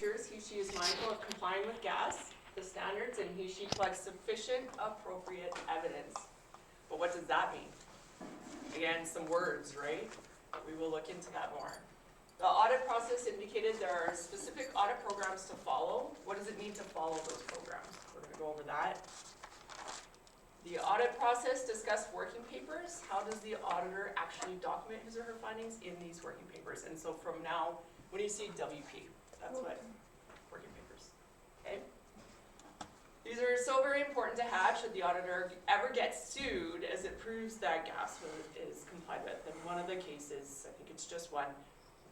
procedures, he, she is mindful of complying with GAS, the standards, and he, she collects sufficient appropriate evidence. But what does that mean? Again, some words, right? We will look into that more. The audit process indicated there are specific audit programs to follow. What does it mean to follow those programs? We're going to go over that. The audit process discussed working papers. How does the auditor actually document his or her findings in these working papers? And so from now, when you see WP, that's what working papers, okay? These are so very important to have should the auditor ever get sued, as it proves that GAS is complied with. And one of the cases, I think it's just one,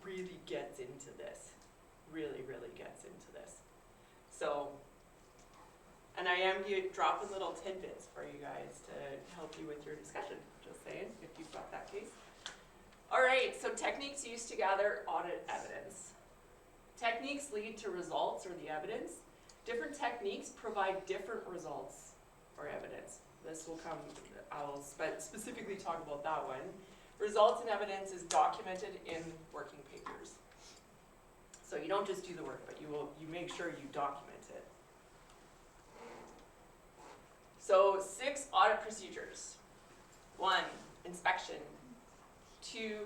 really gets into this. Really, really gets into this. So, and I am dropping little tidbits for you guys to help you with your discussion, just saying, if you've got that case. All right, so techniques used to gather audit evidence. Techniques lead to results or the evidence. Different techniques provide different results or evidence. This will come, I'll specifically talk about that one. Results and evidence is documented in working papers. So you don't just do the work, but you make sure you document it. So 6 audit procedures. 1, inspection. 2,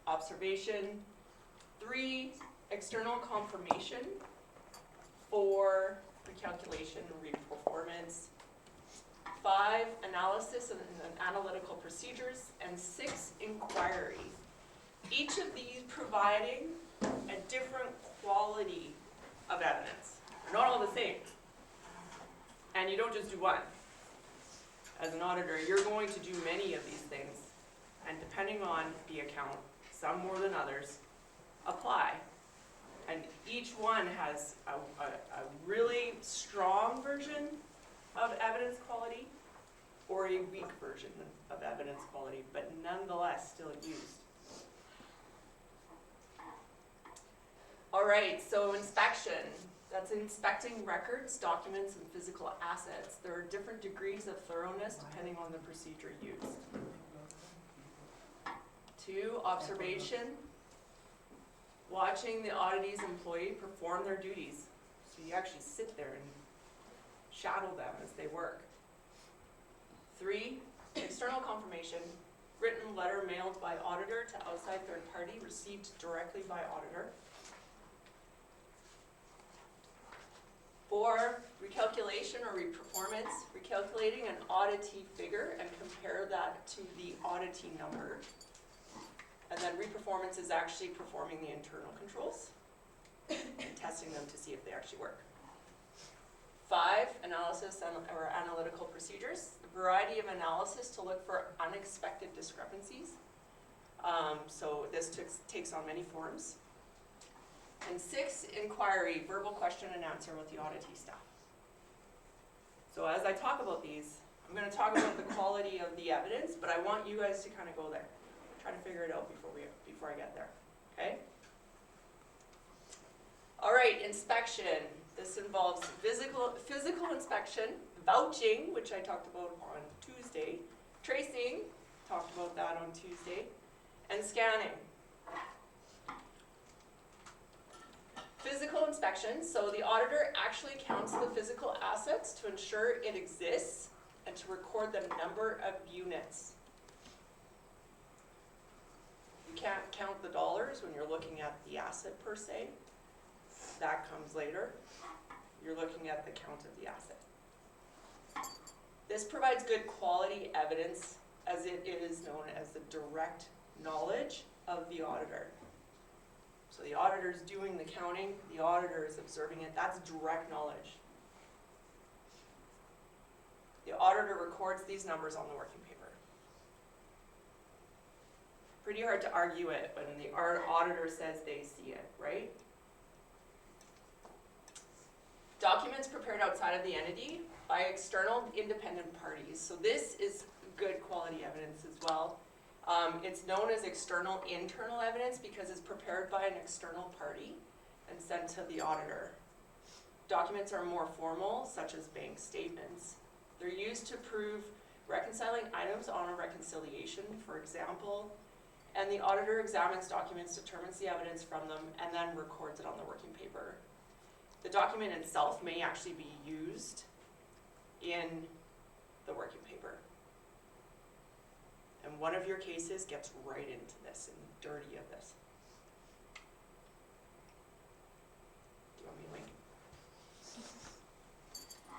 observation. 3, external confirmation. 4, recalculation and reperformance. 5, analysis and analytical procedures. And 6, inquiry. Each of these providing a different quality of evidence. They're not all the same. And you don't just do one. As an auditor, you're going to do many of these things. And depending on the account, some more than others, apply. And each one has a really strong version of evidence quality or a weak version of evidence quality, but nonetheless still used. All right, so inspection. That's inspecting records, documents, and physical assets. There are different degrees of thoroughness depending on the procedure used. 2, observation. Watching the auditee's employee perform their duties. So you actually sit there and shadow them as they work. 3, external confirmation. Written letter mailed by auditor to outside third party, received directly by auditor. 4, recalculation or reperformance. Recalculating an auditee figure and compare that to the auditee number. And then reperformance is actually performing the internal controls and testing them to see if they actually work. 5, analysis or analytical procedures. A variety of analysis to look for unexpected discrepancies. So this takes on many forms. And 6, inquiry, verbal question and answer with the auditee staff. So as I talk about these, I'm going to talk about the quality of the evidence, but I want you guys to kind of go there. Try to figure it out before I get there, okay? All right, inspection. This involves physical inspection, vouching, which I talked about on Tuesday, tracing, talked about that on Tuesday, and scanning. Physical inspection, so the auditor actually counts the physical assets to ensure it exists and to record the number of units. You can't count the dollars when you're looking at the asset per se. That comes later. You're looking at the count of the asset. This provides good quality evidence as it is known as the direct knowledge of the auditor. So the auditor is doing the counting, the auditor is observing it. That's direct knowledge. The auditor records these numbers on the working paper. Pretty hard to argue it when the auditor says they see it, right? Documents prepared outside of the entity by external independent parties. So this is good quality evidence as well. It's known as external internal evidence because it's prepared by an external party and sent to the auditor. Documents are more formal, such as bank statements. They're used to prove reconciling items on a reconciliation, for example, and the auditor examines documents, determines the evidence from them, and then records it on the working paper. the document itself may actually be used in the working paper. And one of your cases gets right into this and dirty of this. Do you want me to wink?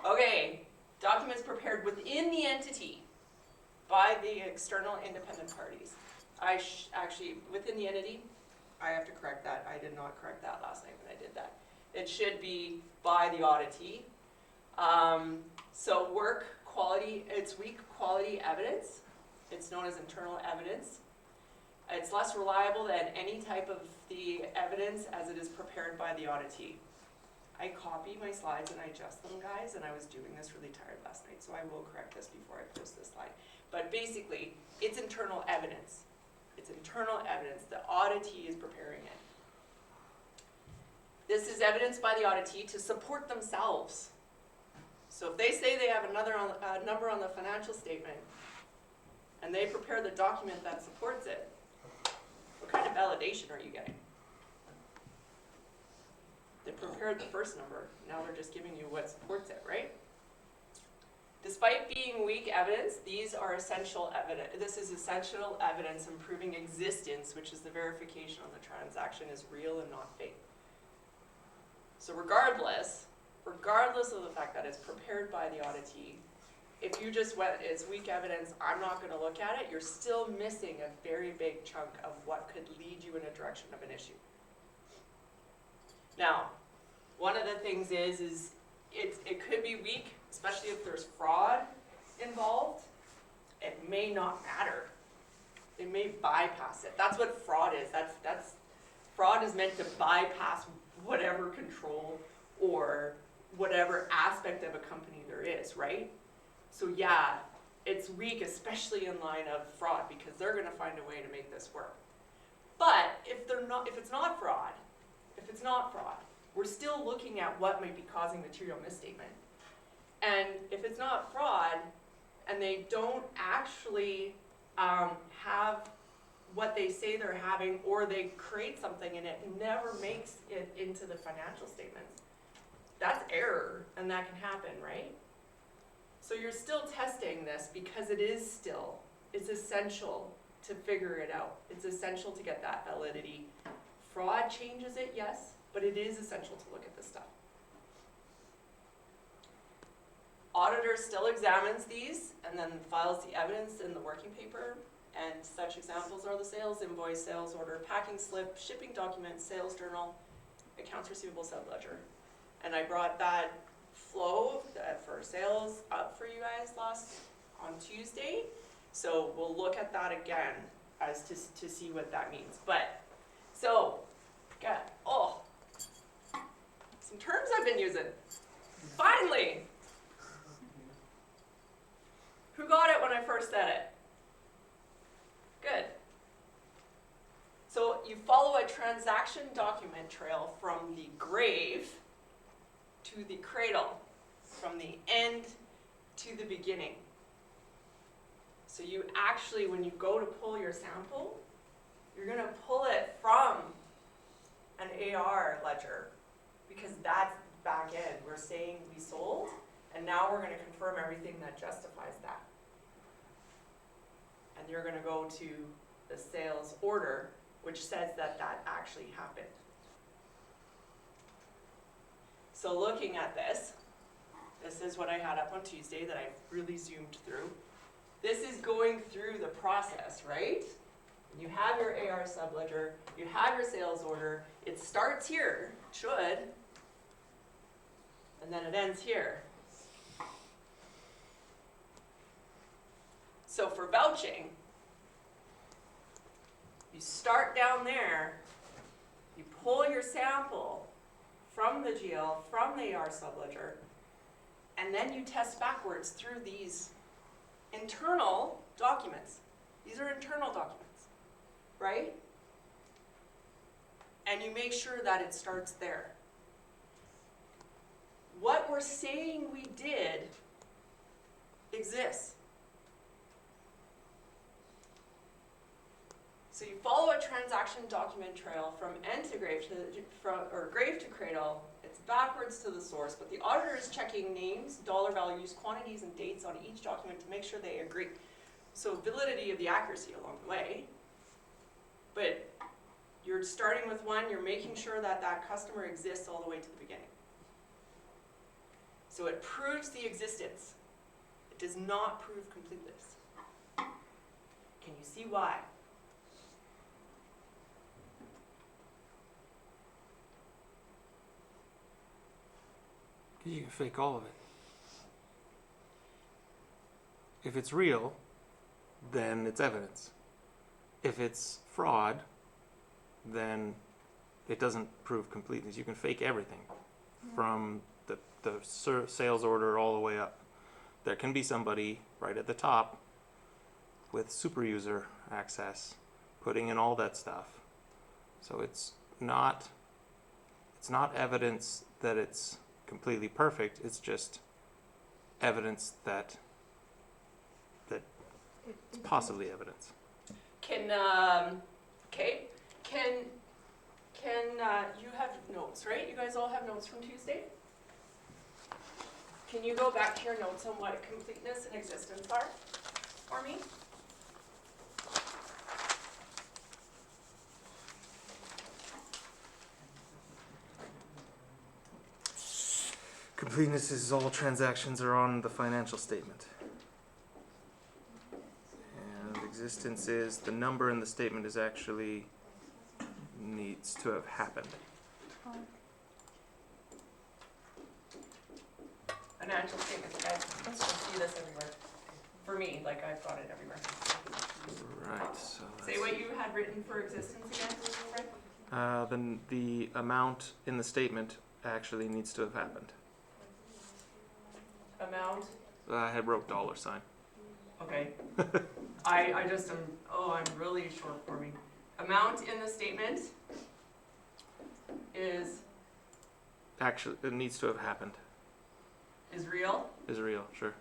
Okay, documents prepared within the entity by the external independent parties. Actually, within the entity, I have to correct that. I did not correct that last night when I did that. It should be by the auditee. So work quality, it's weak quality evidence. It's known as internal evidence. It's less reliable than any type of the evidence as it is prepared by the auditee. I copy my slides and I adjust them, guys, and I was doing this really tired last night, so I will correct this before I post this slide. But basically, it's internal evidence. It's internal evidence. The auditee is preparing it. This is evidence by the auditee to support themselves. So if they say they have a number on the financial statement, and they prepare the document that supports it, what kind of validation are you getting? They prepared the first number, now they're just giving you what supports it, right? Despite being weak evidence, these are essential evidence. This is essential evidence in proving existence, which is the verification on the transaction is real and not fake. So regardless of the fact that it's prepared by the auditee, if you just went, it's weak evidence, I'm not going to look at it, you're still missing a very big chunk of what could lead you in a direction of an issue. Now, one of the things is it could be weak, especially if there's fraud involved. It may not matter. It may bypass it. That's what fraud is. That's fraud is meant to bypass whatever control or whatever aspect of a company there is, right? So yeah, it's weak, especially in line of fraud, because they're going to find a way to make this work. But if it's not fraud, we're still looking at what might be causing material misstatement. And if it's not fraud, and they don't actually have what they say they're having, or they create something and it never makes it into the financial statements, that's error, and that can happen, right? So you're still testing this because it's essential to figure it out. It's essential to get that validity. Fraud changes it, yes, but it is essential to look at this stuff. Auditor still examines these and then files the evidence in the working paper, and such examples are the sales invoice, sales order, packing slip, shipping document, sales journal, accounts receivable subledger. And I brought that flow for sales up for you guys on Tuesday, so we'll look at that again as to see what that means. But so some terms I've been using. Finally, who got it when I first said it? Good. So you follow a transaction document trail from the grave to the cradle, from the end to the beginning. So you actually, when you go to pull your sample, you're going to pull it from an AR ledger, because that's back end. We're saying we sold, and now we're going to confirm everything that justifies that. And you're going to go to the sales order, which says that that actually happened. So looking at this is what I had up on Tuesday that I really zoomed through. This is going through the process, right? You have your AR subledger, you have your sales order, it starts here, should, and then it ends here. So for vouching, you start down there, you pull your sample from the GL, from the AR subledger, and then you test backwards through these internal documents. These are internal documents, right? And you make sure that it starts there. What we're saying we did exists. So you follow a transaction document trail from end to grave or grave to cradle. It's backwards to the source, but the auditor is checking names, dollar values, quantities, and dates on each document to make sure they agree. So validity of the accuracy along the way, but you're starting with one, you're making sure that that customer exists all the way to the beginning. So it proves the existence. It does not prove completeness. Can you see why? You can fake all of it. If it's real, then it's evidence. If it's fraud, then it doesn't prove completeness. You can fake everything from the sales order all the way up. There can be somebody right at the top with super user access putting in all that stuff. So it's not evidence that it's completely perfect. It's just evidence that it's possibly evidence. Can you have notes, right? You guys all have notes from Tuesday? Can you go back to your notes on what completeness and existence are for me? Completeness is all transactions are on the financial statement. And existence is the number in the statement is actually needs to have happened. Financial statements, guys. You'll see this everywhere. For me, like I've got it everywhere. Right, so Say what you had written for existence again, Fred. then the amount in the statement actually needs to have happened. Amount. I had wrote $sign. Okay. I just am, I'm really short for me. Amount in the statement is Actually, it needs to have happened. real, Is real, sure.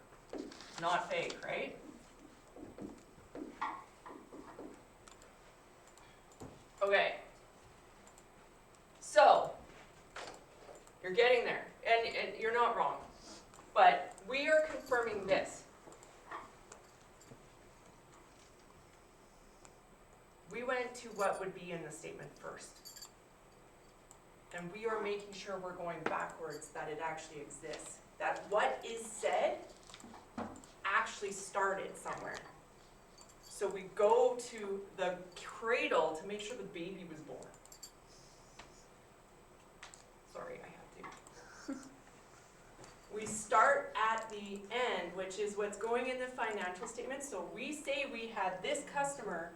not fake, right? Okay. So, you're getting there, and you're not wrong. But we are confirming this. We went to what would be in the statement first. And we are making sure we're going backwards, that it actually exists. That what is said actually started somewhere. So we go to the cradle to make sure the baby was born. Sorry, I have to. We start at the end, which is what's going in the financial statements. So we say we had this customer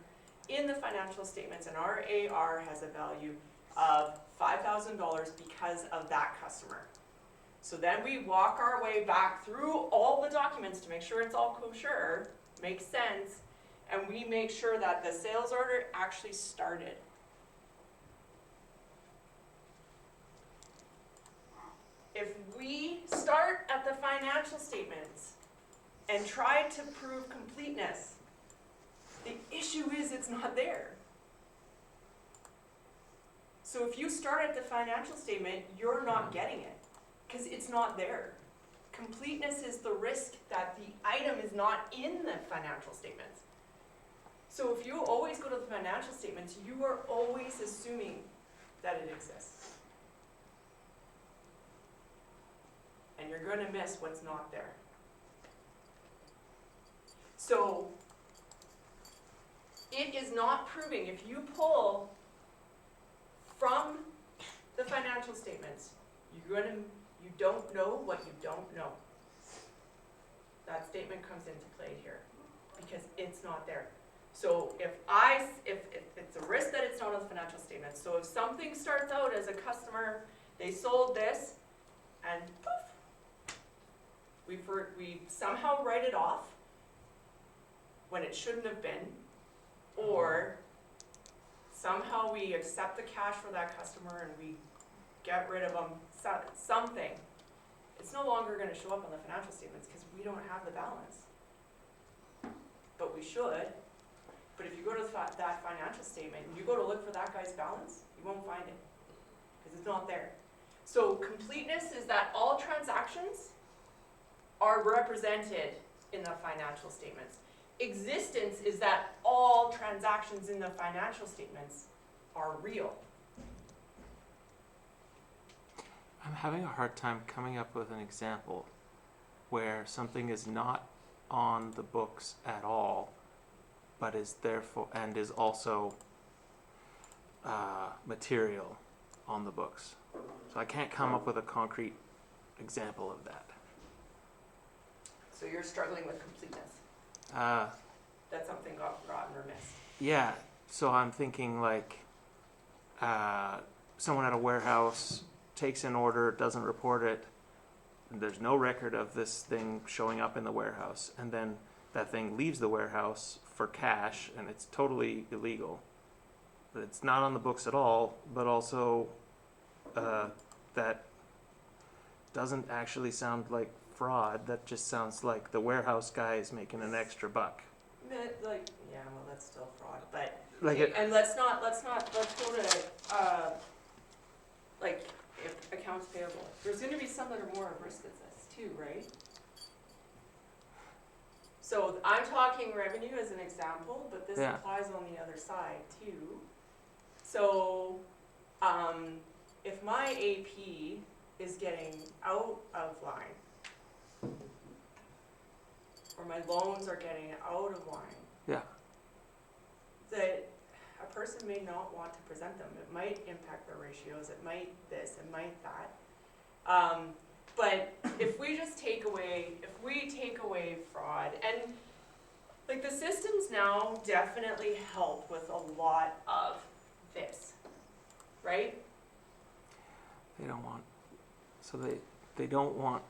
in the financial statements, and our AR has a value of $5,000 because of that customer. So then we walk our way back through all the documents to make sure it's all kosher, makes sense, and we make sure that the sales order actually started. If we start at the financial statements and try to prove completeness, the issue is it's not there. So if you start at the financial statement, you're not getting it because it's not there. Completeness is the risk that the item is not in the financial statements. So if you always go to the financial statements, you are always assuming that it exists. And you're going to miss what's not there. So it is not proving, if you pull from the financial statements, you don't know what you don't know. That statement comes into play here because it's not there. So if it's a risk that it's not on the financial statements. So if something starts out as a customer, they sold this, and poof, we somehow write it off when it shouldn't have been, or somehow we accept the cash for that customer and we get rid of them, something, it's no longer going to show up on the financial statements because we don't have the balance. But we should. But if you go to that financial statement, and you go to look for that guy's balance, you won't find it, because it's not there. So completeness is that all transactions are represented in the financial statements. Existence is that all transactions in the financial statements are real. I'm having a hard time coming up with an example where something is not on the books at all, but is therefore and is also material on the books. So I can't come up with a concrete example of that. So you're struggling with completeness. That something got forgotten or missed. Yeah, so I'm thinking like someone at a warehouse takes an order, doesn't report it, and there's no record of this thing showing up in the warehouse, and then that thing leaves the warehouse for cash, and it's totally illegal. But it's not on the books at all, but also that doesn't actually sound like fraud. That just sounds like the warehouse guy is making an extra buck. Like, yeah, well, that's still fraud, but, Like okay, it, and let's go to, like, if accounts payable. There's gonna be some that are more at risk than this too, right? So I'm talking revenue as an example, but this Yeah. applies on the other side too. So, if my AP is getting out of line, or my loans are getting out of line, yeah, that a person may not want to present them. It might impact their ratios, it might this, it might that. But if we take away fraud, and like the systems now definitely help with a lot of this, right? they don't want. So they don't want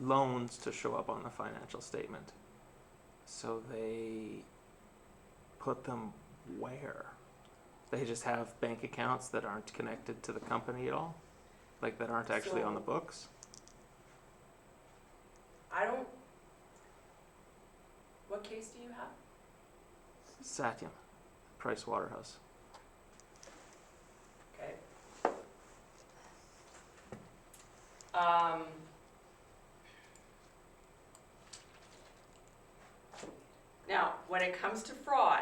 loans to show up on the financial statement. So they put them where? They just have bank accounts that aren't connected to the company at all? Like that aren't actually on the books? What case do you have? Satyam, Price Waterhouse. Okay. Now, when it comes to fraud,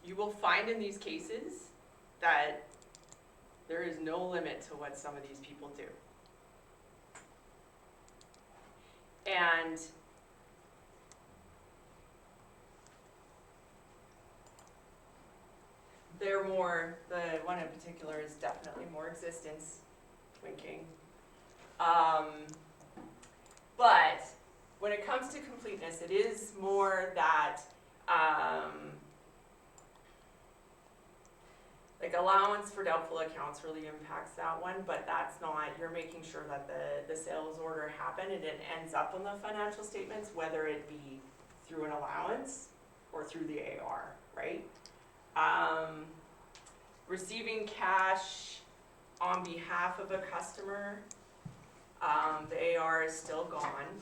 you will find in these cases that there is no limit to what some of these people do. And they're more, the one in particular is definitely more existence, winking. But when it comes to completeness, it is more that, like allowance for doubtful accounts really impacts that one, but that's not, you're making sure that the sales order happened and it ends up on the financial statements, whether it be through an allowance or through the AR, right? Receiving cash on behalf of a customer, the AR is still gone.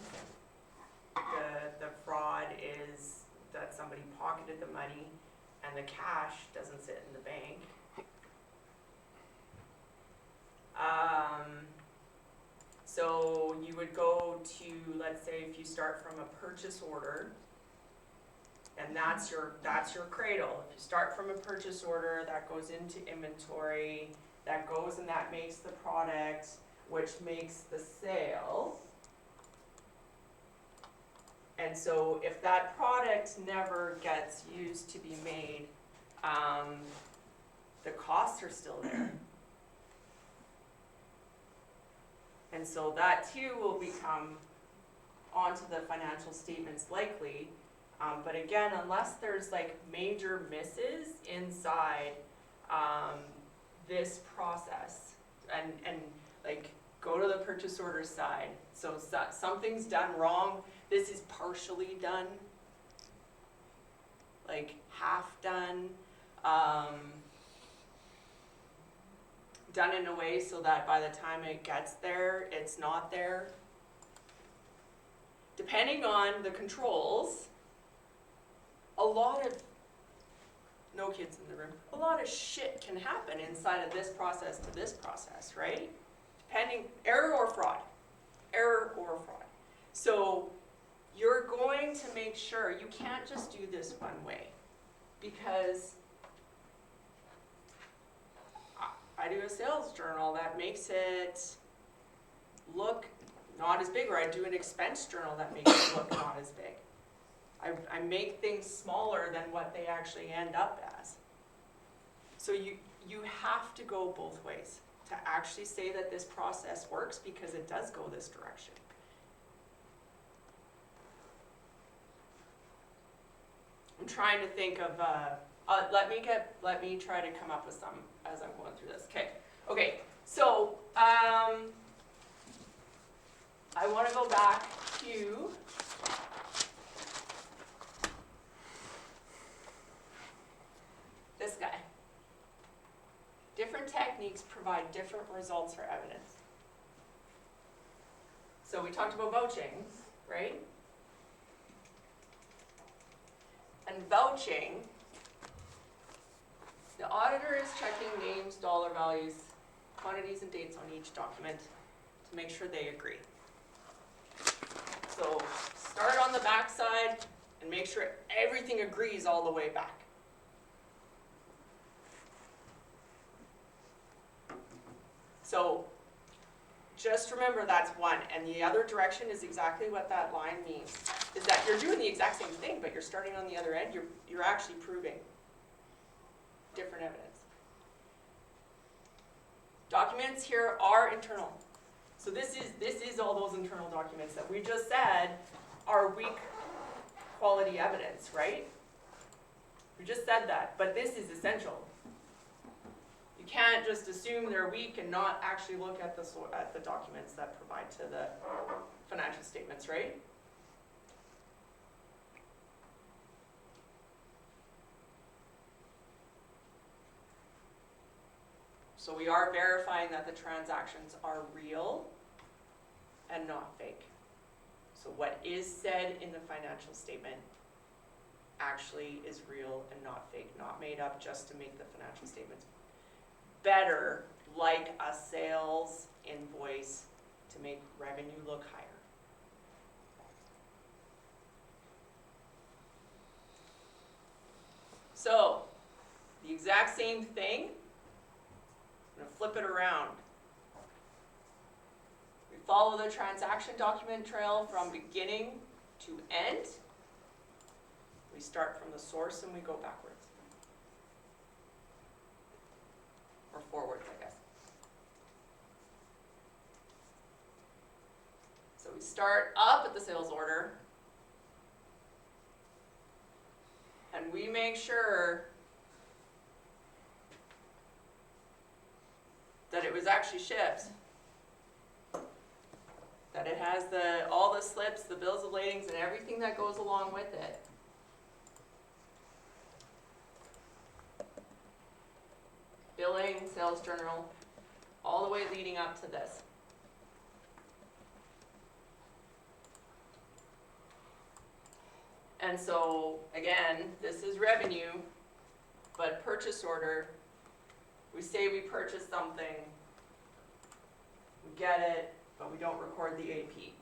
The fraud is that somebody pocketed the money and the cash doesn't sit in the bank. So you would go to, let's say if you start from a purchase order, and that's your cradle. If you start from a purchase order, that goes into inventory, that goes and that makes the product, which makes the sale. And so if that product never gets used to be made, the costs are still there. And so that too will become onto the financial statements likely. But again, unless there's like major misses inside this process, and like go to the purchase order side. So something's done wrong. This is partially done, like half done, done in a way so that by the time it gets there, it's not there. Depending on the controls, a lot of, no kids in the room, a lot of shit can happen inside of this process to this process, right? Depending, error or fraud. So you're going to make sure, you can't just do this one way, because I do a sales journal that makes it look not as big, or I do an expense journal that makes it look not as big. I make things smaller than what they actually end up as. So you have to go both ways to actually say that this process works, because it does go this direction. I'm trying to think of, let me try to come up with some as I'm going through this. Okay, so I want to go back to this guy. Different techniques provide different results for evidence. So we talked about vouching, right? And vouching, the auditor is checking names, dollar values, quantities, and dates on each document to make sure they agree. So start on the back side and make sure everything agrees all the way back. So just remember that's one, and the other direction is exactly what that line means, is that you're doing the exact same thing, but you're starting on the other end, you're actually proving different evidence. Documents here are internal. So this is all those internal documents that we just said are weak quality evidence, right? We just said that, but this is essential. You can't just assume they're weak and not actually look at the documents that provide to the financial statements, right? So we are verifying that the transactions are real and not fake. So what is said in the financial statement actually is real and not fake, not made up just to make the financial statements better, like a sales invoice to make revenue look higher. So, the exact same thing, I'm going to flip it around. We follow the transaction document trail from beginning to end. We start from the source and we go backwards. Or forwards, I guess. So we start up at the sales order, and we make sure that it was actually shipped, that it has all the slips, the bills of ladings, and everything that goes along with it. Billing, sales journal, all the way leading up to this. And so, again, this is revenue, but purchase order, we say we purchased something, we get it, but we don't record the AP.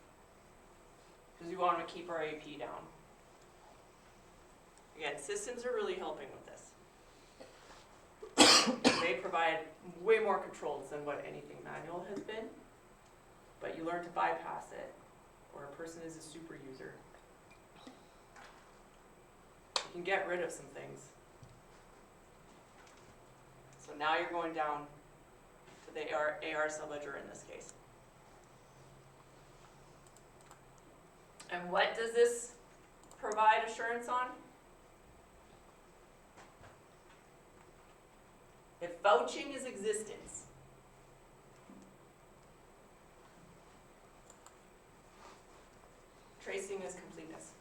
Because we want to keep our AP down. Again, systems are really helping with this. They provide way more controls than what anything manual has been, but you learn to bypass it, or a person is a super user. You can get rid of some things. So now you're going down to the AR subledger in this case. And what does this provide assurance on? If vouching is existence, tracing is completeness.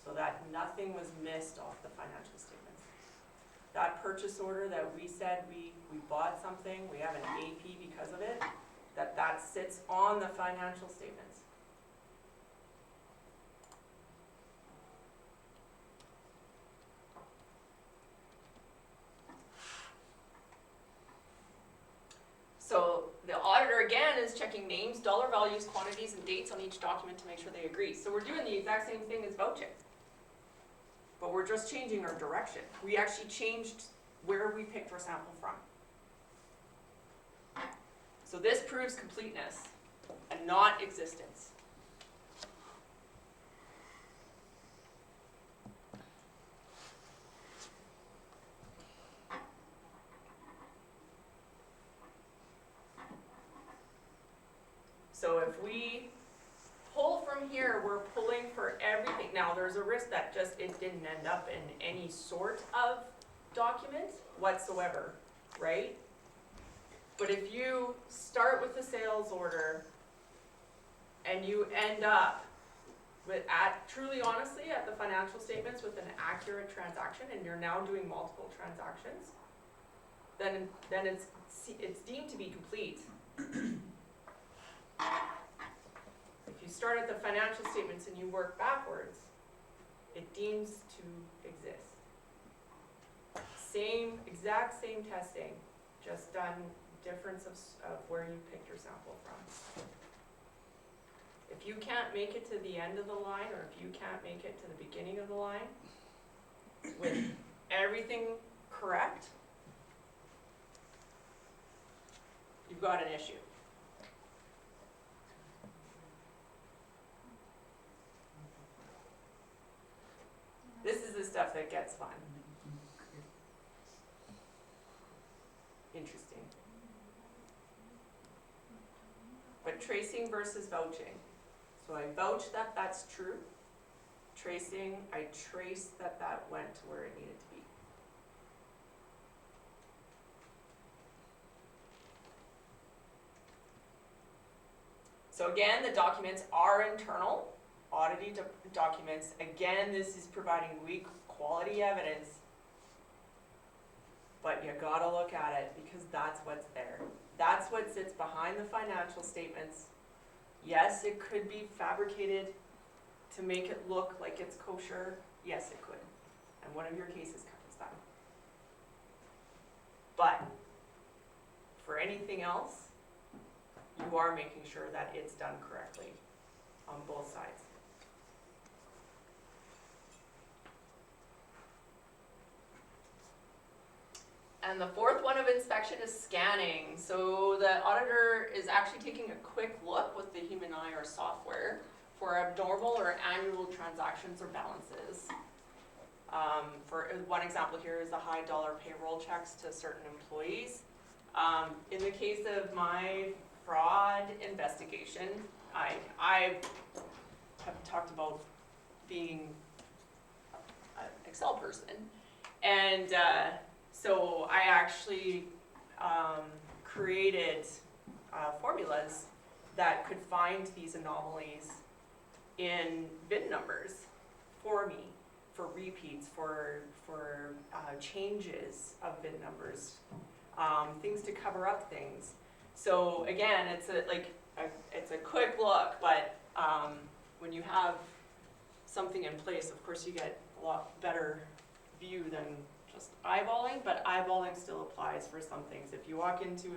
So that nothing was missed off the financial statements. That purchase order that we said we bought something, we have an AP because of it, that sits on the financial statements. here again is checking names, dollar values, quantities, and dates on each document to make sure they agree. So we're doing the exact same thing as vouching. But we're just changing our direction. We actually changed where we picked our sample from. So this proves completeness and not existence. So if we pull from here, we're pulling for everything. Now there's a risk that just it didn't end up in any sort of document whatsoever, right? But if you start with the sales order and you end up with truly honestly at the financial statements with an accurate transaction, and you're now doing multiple transactions, then it's deemed to be complete. If you start at the financial statements and you work backwards, it deems to exist. Exact same testing, just done difference of where you picked your sample from. If you can't make it to the end of the line, or if you can't make it to the beginning of the line, with everything correct, you've got an issue. This is the stuff that gets fun. Interesting. But tracing versus vouching. So I vouch that that's true. Tracing, I trace that that went to where it needed to be. So again, the documents are internal. Auditing documents, again, this is providing weak quality evidence, but you gotta look at it because that's what's there. That's what sits behind the financial statements. Yes, it could be fabricated to make it look like it's kosher. Yes, it could. And one of your cases covers that. But for anything else, you are making sure that it's done correctly on both sides. And the fourth one of inspection is scanning. So the auditor is actually taking a quick look with the human eye or software for abnormal or annual transactions or balances. For one example here is the high dollar payroll checks to certain employees. In the case of my fraud investigation, I have talked about being an Excel person, and so I actually created formulas that could find these anomalies in VIN numbers for me, for repeats, for changes of VIN numbers, things to cover up things. So again, it's a quick look, but when you have something in place, of course you get a lot better view than just eyeballing, but eyeballing still applies for some things. If you walk into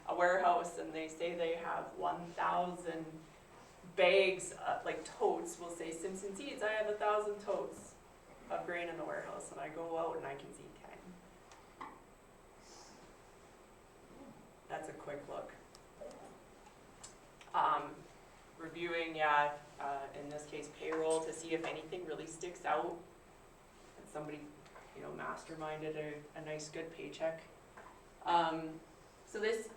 a warehouse and they say they have 1,000 bags, like totes, will say Simpson Seeds, I have 1,000 totes of grain in the warehouse, and I go out and I can see 10. That's a quick look. Reviewing, in this case payroll, to see if anything really sticks out, and somebody, masterminded a nice good paycheck. So this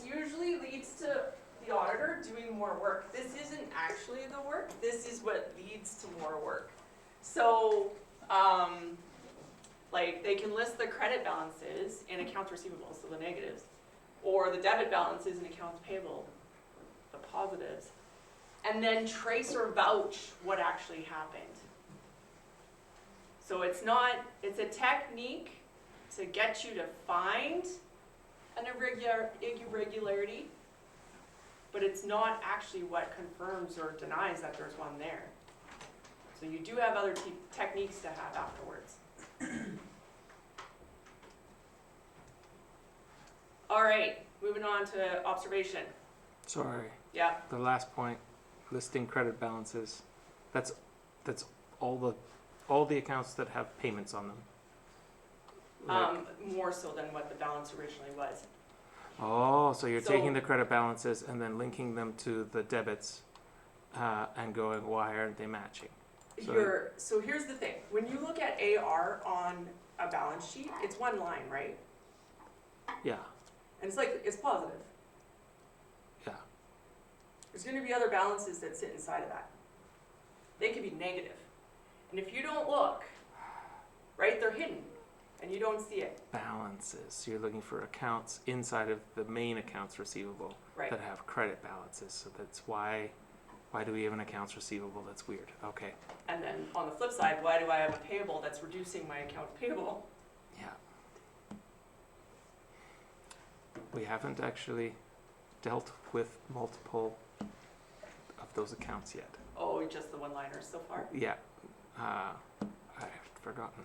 usually leads to the auditor doing more work. This isn't actually the work, this is what leads to more work. So, like they can list the credit balances in accounts receivable, so the negatives, or the debit balances in accounts payable, the positives, and then trace or vouch what actually happened. So it's a technique to get you to find an irregularity, but it's not actually what confirms or denies that there's one there. So you do have other techniques to have afterwards. All right, moving on to observation. Sorry, Yeah, the last point, listing credit balances. That's all the accounts that have payments on them. Like, more so than what the balance originally was. oh, so you're So- taking the credit balances and then linking them to the debits, and going, why aren't they matching? So here's the thing, when you look at AR on a balance sheet, it's one line, right? Yeah, And it's positive. yeah. There's gonna be other balances that sit inside of that. They could be negative. And if you don't look, right, they're hidden, and you don't see it, Balances. So you're looking for accounts inside of the main accounts receivable right? that have credit balances. So that's why do we have an accounts receivable? That's weird. Okay. And then on the flip side, why do I have a payable that's reducing my account payable? Yeah. We haven't actually dealt with multiple of those accounts yet. Oh, just the one-liners so far? Yeah. I've forgotten.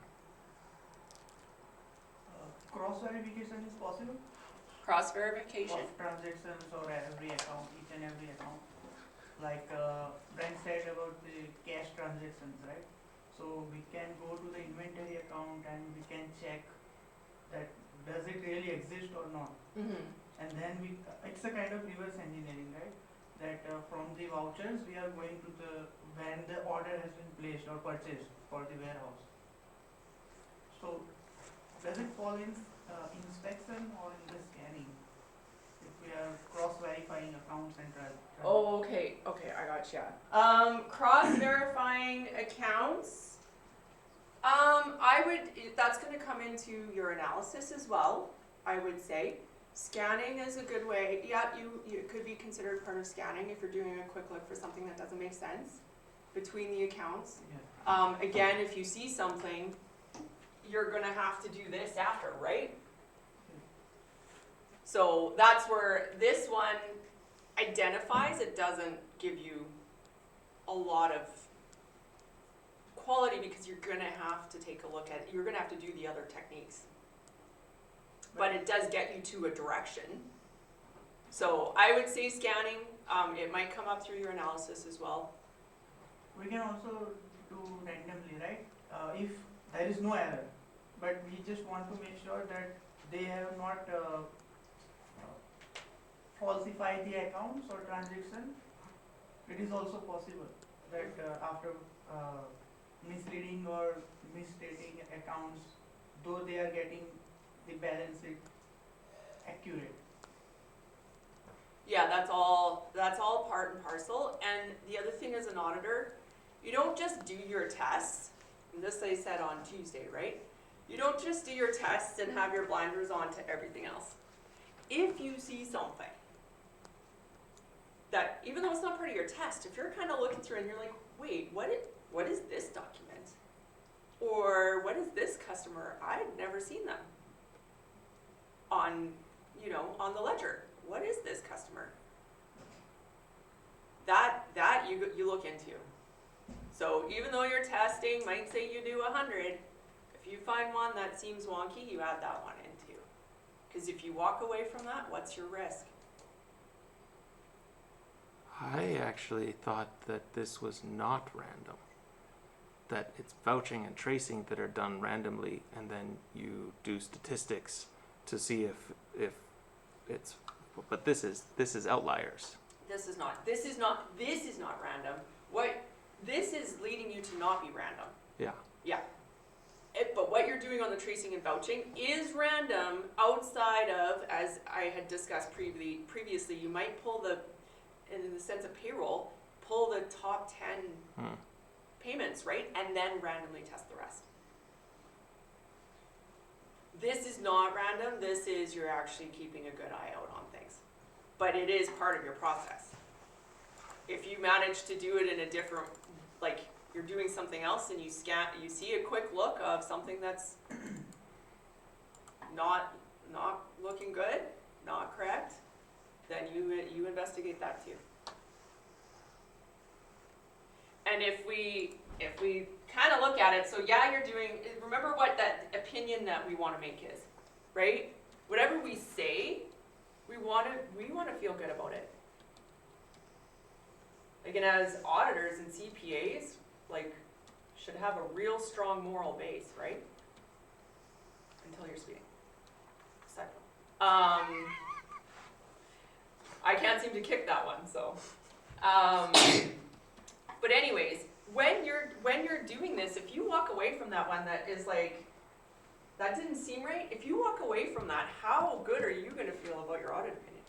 Cross verification is possible Cross verification. of transactions or every account, each and every account. Like Brent said about the cash transactions, right? So we can go to the inventory account and we can check that does it really exist or not. Mm-hmm. And then it's a kind of reverse engineering, right? That from the vouchers we are going to when the order has been placed or purchased for the warehouse. So does it fall in inspection or in the scanning? If we are cross-verifying accounts and Oh, okay, I gotcha. Cross verifying accounts. That's gonna come into your analysis as well, I would say. Scanning is a good way, yeah, you could be considered part of scanning if you're doing a quick look for something that doesn't make sense between the accounts. yeah. Again, if you see something, you're gonna have to do this after, right? So that's where this one identifies, it doesn't give you a lot of quality because you're gonna have to take a look at, you're gonna have to do the other techniques. But it does get you to a direction. So I would say scanning, it might come up through your analysis as well. We can also do randomly, right? If there is no error, but we just want to make sure that they have not falsified the accounts or transaction. It is also possible that after misleading or misstating accounts, though they are getting the balance sheet accurate. Yeah, that's all part and parcel. And the other thing as an auditor, you don't just do your tests, and this they said on Tuesday, right? You don't just do your tests and have your blinders on to everything else. If you see something that, even though it's not part of your test, if you're kind of looking through and you're like, wait, what is this document? Or what is this customer? I've never seen them on the ledger. What is this customer? That you look into. So even though your testing might say you do 100, if you find one that seems wonky, you add that one in too. Because if you walk away from that, what's your risk? I actually thought that this was not random. That it's vouching and tracing that are done randomly, and then you do statistics to see if it's. But this is outliers. This is not random. This is leading you to not be random. Yeah. Yeah. But what you're doing on the tracing and vouching is random outside of, as I had discussed previously, you might pull in the sense of payroll, pull the top 10 payments, right? And then randomly test the rest. This is not random. This is you're actually keeping a good eye out on things. But it is part of your process. If you manage to do it in a different, like you're doing something else and you see a quick look of something that's not looking good, not correct, then you investigate that too. And if we kind of look at it, so yeah, you're doing, remember what that opinion that we want to make is, right? Whatever we say, we wanna feel good about it. Like, and as auditors and CPAs, like, should have a real strong moral base, right? Until you're speeding. Side note. I can't seem to kick that one, so. But anyways, when you're doing this, if you walk away from that one that is like, that didn't seem right, if you walk away from that, how good are you gonna feel about your audit opinion?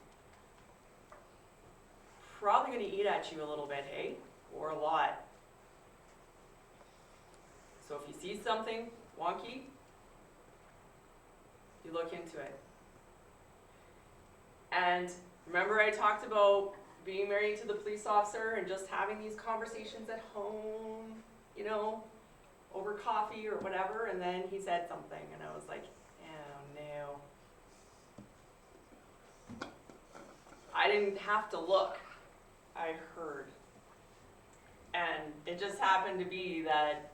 Probably gonna eat at you a little bit, hey? Or a lot. So if you see something wonky, you look into it. And remember I talked about being married to the police officer and just having these conversations at home, you know, over coffee or whatever, and then he said something and I was like, oh no. I didn't have to look, I heard. And it just happened to be that,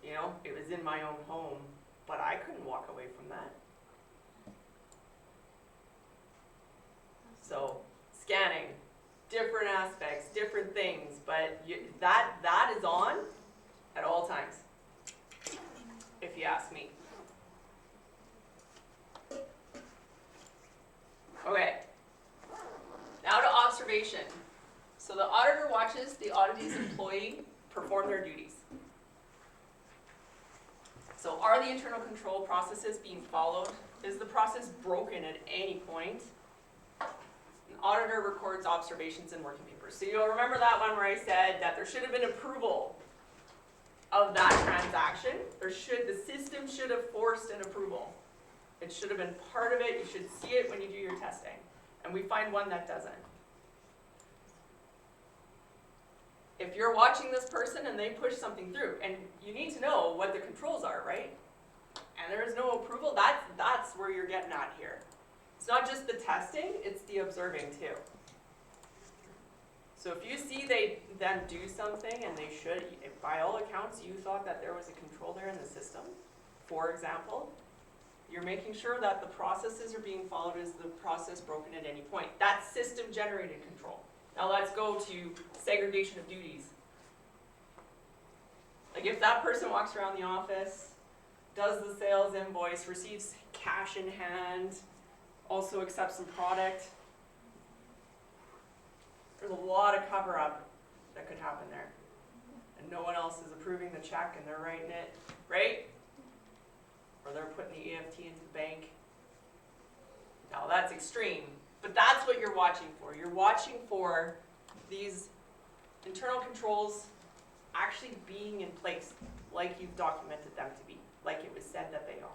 you know, it was in my own home, but I couldn't walk away from that. So, scanning, different aspects, different things, but that is on at all times, if you ask me. Okay, now to observation. So the auditor watches the auditee's employee perform their duties. So are the internal control processes being followed? Is the process broken at any point? An auditor records observations in working papers. So you'll remember that one where I said that there should have been approval of that transaction. The system should have forced an approval. It should have been part of it. You should see it when you do your testing. And we find one that doesn't. If you're watching this person and they push something through, and you need to know what the controls are, right? And there is no approval, that's where you're getting at here. It's not just the testing, it's the observing too. So if you see them do something and they should, if by all accounts you thought that there was a control there in the system, for example, you're making sure that the processes are being followed. Is the process broken at any point? That's system generated control. Now let's go to segregation of duties. Like if that person walks around the office, does the sales invoice, receives cash in hand, also accepts some product, there's a lot of cover up that could happen there. And no one else is approving the check and they're writing it, right? Or they're putting the EFT into the bank. Now that's extreme. But that's what you're watching for. You're watching for these internal controls actually being in place, like you've documented them to be, like it was said that they are.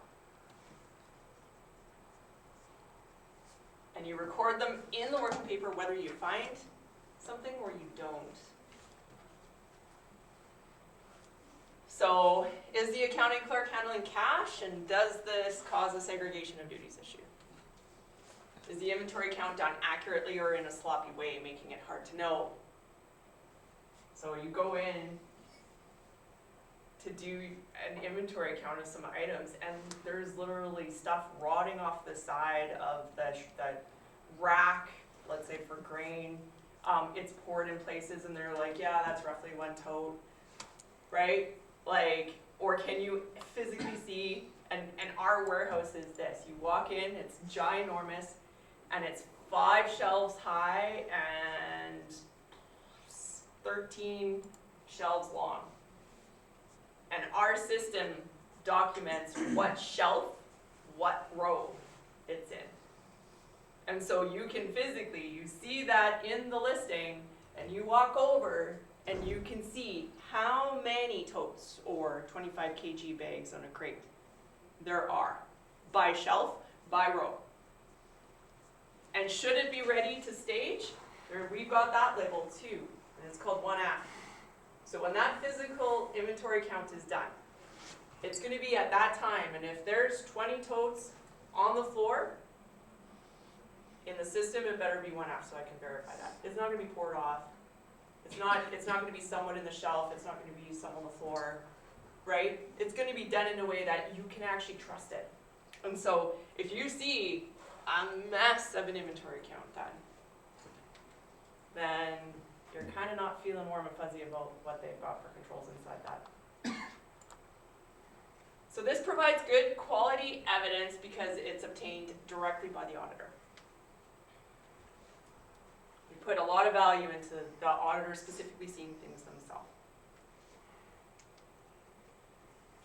And you record them in the working paper whether you find something or you don't. So, is the accounting clerk handling cash, and does this cause a segregation of duties issue? Is the inventory count done accurately or in a sloppy way, making it hard to know? So you go in to do an inventory count of some items, and there's literally stuff rotting off the side of the rack, let's say for grain. It's poured in places, and they're like, yeah, that's roughly 1 tote, right? Like, or can you physically see, and our warehouse is this, you walk in, it's ginormous, and it's 5 shelves high and 13 shelves long. And our system documents what shelf, what row it's in. And so you can physically, you see that in the listing, and you walk over and you can see how many totes or 25 kg bags on a crate there are, by shelf, by row. And should it be ready to stage, we've got that labeled too, and it's called 1F. So when that physical inventory count is done, it's going to be at that time, and if there's 20 totes on the floor, in the system it better be 1F so I can verify that. It's not going to be poured off. It's not going to be somewhat in the shelf, it's not going to be some on the floor, right? It's going to be done in a way that you can actually trust it. And so if you see a mess of an inventory count done, then you're kind of not feeling warm and fuzzy about what they've got for controls inside that. So this provides good quality evidence because it's obtained directly by the auditor. We put a lot of value into the auditor specifically seeing things themselves.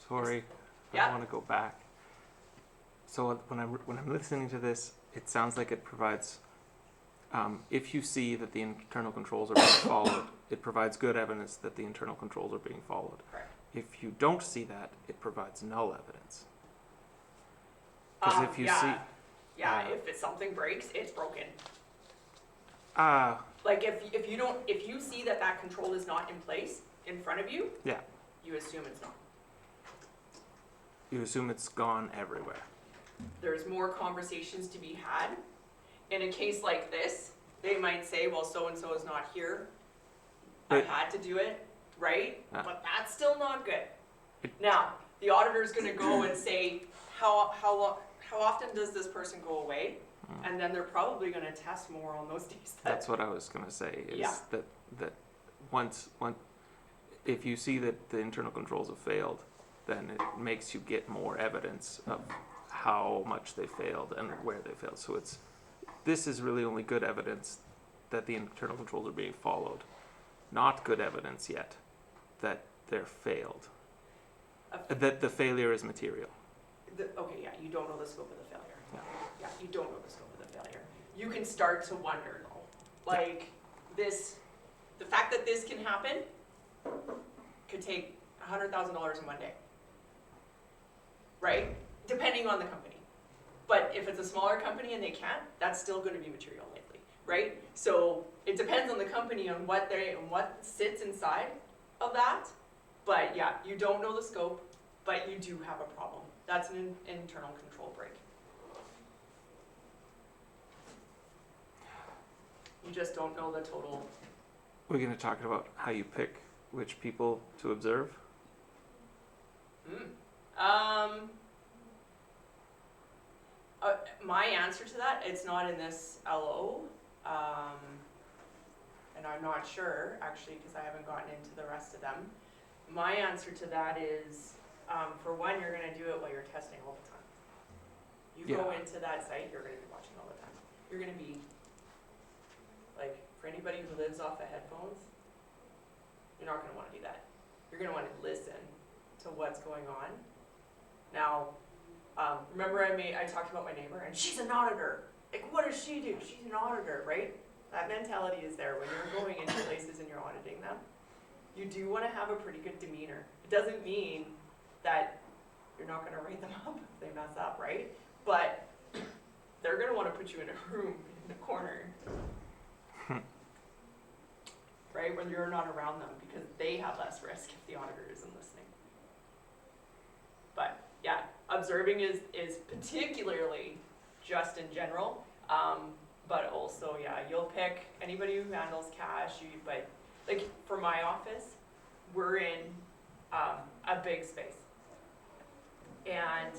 Sorry, Yeah. I want to go back. So when I'm listening to this, it sounds like it provides, if you see that the internal controls are being followed, it provides good evidence that the internal controls are being followed. Correct. If you don't see that, it provides null evidence. Because if you Yeah, if something breaks, it's broken. see, Like if you see that control is not in place in front of you, yeah, you assume it's not. you assume it's gone everywhere. There's more conversations to be had. In a case like this, they might say, well, so-and-so is not here. I But- had to do it, right? Ah. But that's still not good. It- Now, the auditor's gonna go and say, how often does this person go away? And then they're probably gonna test more on those days. That's what I was gonna say. Is Yeah. that once if you see that the internal controls have failed, then it makes you get more evidence of how much they failed and where they failed. So this is really only good evidence that the internal controls are being followed, not good evidence yet that they're failed. That the failure is material. Okay, yeah, you don't know the scope of the failure. Yeah. Yeah, you don't know the scope of the failure. You can start to wonder though, like the fact that this can happen could take $100,000 in one day, right? Depending on the company. But if it's a smaller company and they can't, that's still going to be material likely, right? So it depends on the company on what sits inside of that. But yeah, you don't know the scope, but you do have a problem. That's an internal control break. You just don't know the total. We're going to talk about how you pick which people to observe. My answer to that, it's not in this LO, and I'm not sure actually because I haven't gotten into the rest of them. My answer to that is, for one, you're going to do it while you're testing all the time. You go Yeah. into that site, you're going to be watching all the time. You're going to be, like, for anybody who lives off of headphones, you're not going to want to do that. You're going to want to listen to what's going on. Now, remember I talked about my neighbor, and she's an auditor. Like, what does she do? She's an auditor, right? That mentality is there when you're going into places and you're auditing them. You do want to have a pretty good demeanor. It doesn't mean that you're not going to write them up if they mess up, right? But they're going to want to put you in a room in a corner, right, when you're not around them because they have less risk if the auditor isn't listening. But yeah, observing is particularly just in general, but also, yeah, you'll pick anybody who handles cash, but like for my office, we're in a big space. And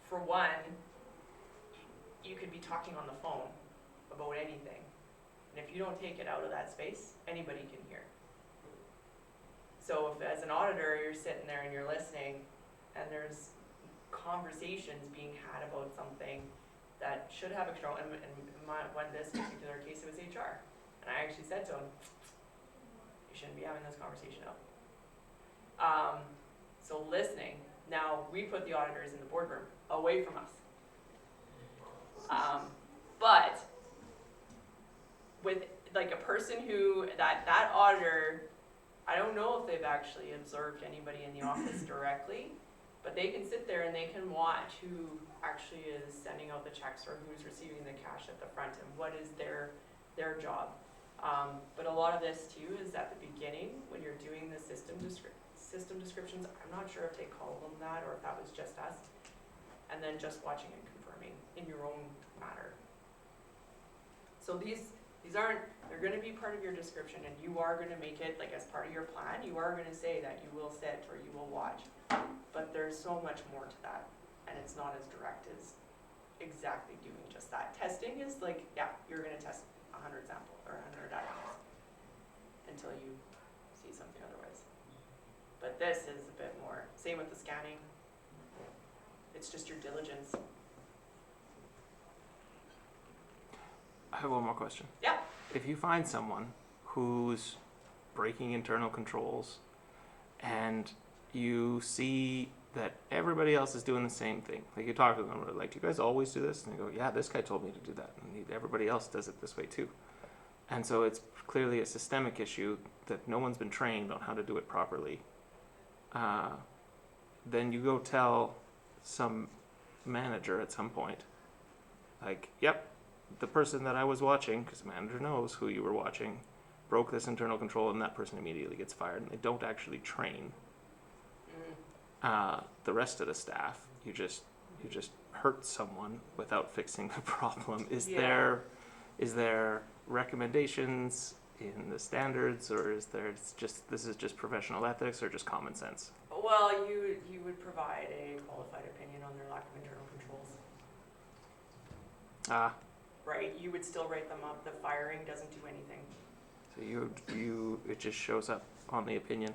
for one, you could be talking on the phone about anything. And if you don't take it out of that space, anybody can hear. So if as an auditor, you're sitting there and you're listening and there's conversations being had about something that should have a control, and this particular case, it was HR. And I actually said to him, you shouldn't be having this conversation out. So listening, now we put the auditors in the boardroom away from us. But with like a person who, that auditor, I don't know if they've actually observed anybody in the office directly, but they can sit there and they can watch who actually is sending out the checks or who's receiving the cash at the front and what is their job. But a lot of this too is at the beginning when you're doing the system descriptions. I'm not sure if they call them that or if that was just us. And then just watching and confirming in your own matter. So these aren't, they're going to be part of your description and you are going to make it like as part of your plan. You are going to say that you will sit or you will watch. But there's so much more to that. and it's not as direct as exactly doing just that. Testing is like, yeah, you're gonna test 100 samples or 100 items until you see something otherwise. But this is a bit more, same with the scanning. It's just your diligence. I have one more question. Yeah. If you find someone who's breaking internal controls and you see that everybody else is doing the same thing, like you talk to them, like, do you guys always do this? And they go, yeah, this guy told me to do that. And everybody else does it this way too. And so it's clearly a systemic issue that no one's been trained on how to do it properly. Then you go tell some manager at some point, like, yep, the person that I was watching, because the manager knows who you were watching, broke this internal control, and that person immediately gets fired, and they don't actually train the rest of the staff. You just hurt someone without fixing the problem. Is there recommendations in the standards, or is there this is just professional ethics or just common sense? Well, you would provide a qualified opinion on their lack of internal controls. Right, you would still write them up. The firing doesn't do anything. So it just shows up on the opinion,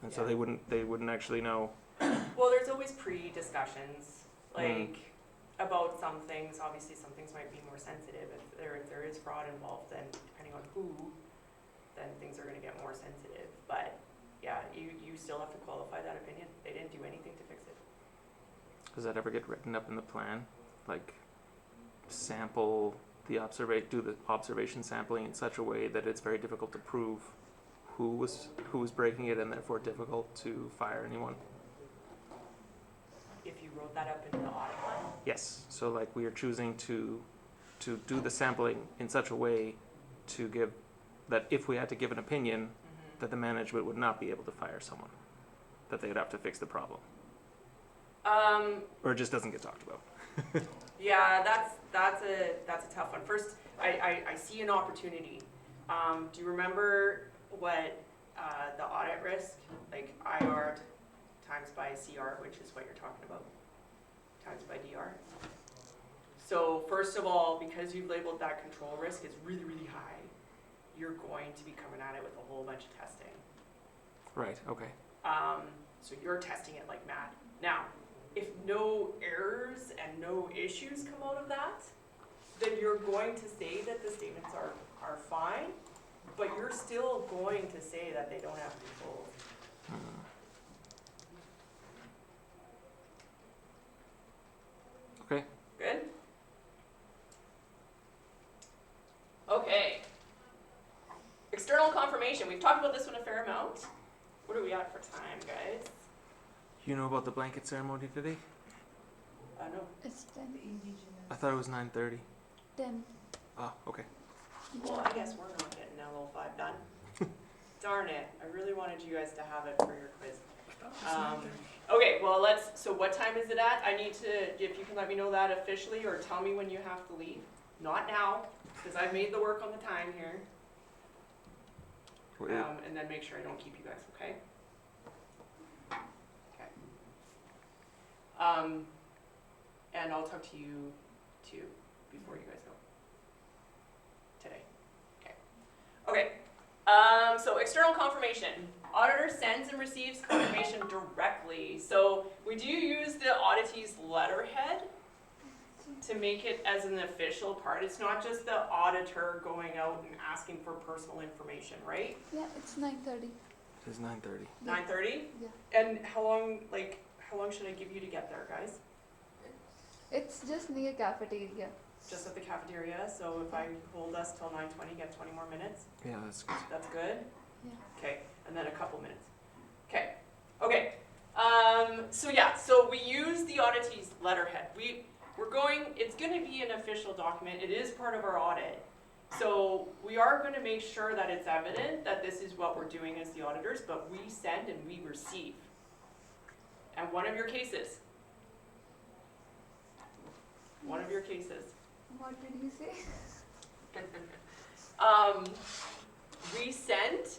and so Yeah. they wouldn't actually know. Well, there's always pre-discussions, like about some things. Obviously, some things might be more sensitive. If there is fraud involved, then depending on who, then things are going to get more sensitive. But yeah, you still have to qualify that opinion. They didn't do anything to fix it. Does that ever get written up in the plan, like do the observation sampling in such a way that it's very difficult to prove who was breaking it, and therefore difficult to fire anyone? If you wrote that up in the audit plan? Yes. So like we are choosing to do the sampling in such a way to give that if we had to give an opinion, that the management would not be able to fire someone, that they would have to fix the problem, or it just doesn't get talked about. Yeah, that's a tough one. First, I see an opportunity. Do you remember what the audit risk, like IR times by CR, which is what you're talking about, times by DR? So first of all, because you've labeled that control risk as really, really high, you're going to be coming at it with a whole bunch of testing. Right. Okay. So you're testing it like mad. Now, if no errors and no issues come out of that, then you're going to say that the statements are fine, but you're still going to say that they don't have controls. Okay. Good? Okay. External confirmation. We've talked about this one a fair amount. What are we at for time, guys? You know about the blanket ceremony today? No. It's 10. I thought it was 9:30. 10. Ah, okay. Well, I guess we're not getting L05 done. Darn it. I really wanted you guys to have it for your quiz. Okay, well so what time is it at? I need to, if you can let me know that officially, or tell me when you have to leave. Not now, because I've made the work on the time here. And then make sure I don't keep you guys, okay? Okay. And I'll talk to you too before you guys go. Today. Okay. Okay. So external confirmation. Auditor sends and receives confirmation directly. So we do use the auditee's letterhead to make it as an official part. It's not just the auditor going out and asking for personal information, right? Yeah, it's 9:30. It is 9:30. 9:30? Yeah. And how long should I give you to get there, guys? It's just near cafeteria. Just at the cafeteria, so if I hold us till 9:20, get 20 more minutes, Yeah, that's good. that's good? Yeah. Okay, and then a couple minutes. Okay, okay. So we use the auditee's letterhead. It's gonna be an official document. It is part of our audit. So we are gonna make sure that it's evident that this is what we're doing as the auditors, but we send and we receive. And one of your cases. What did he say? We send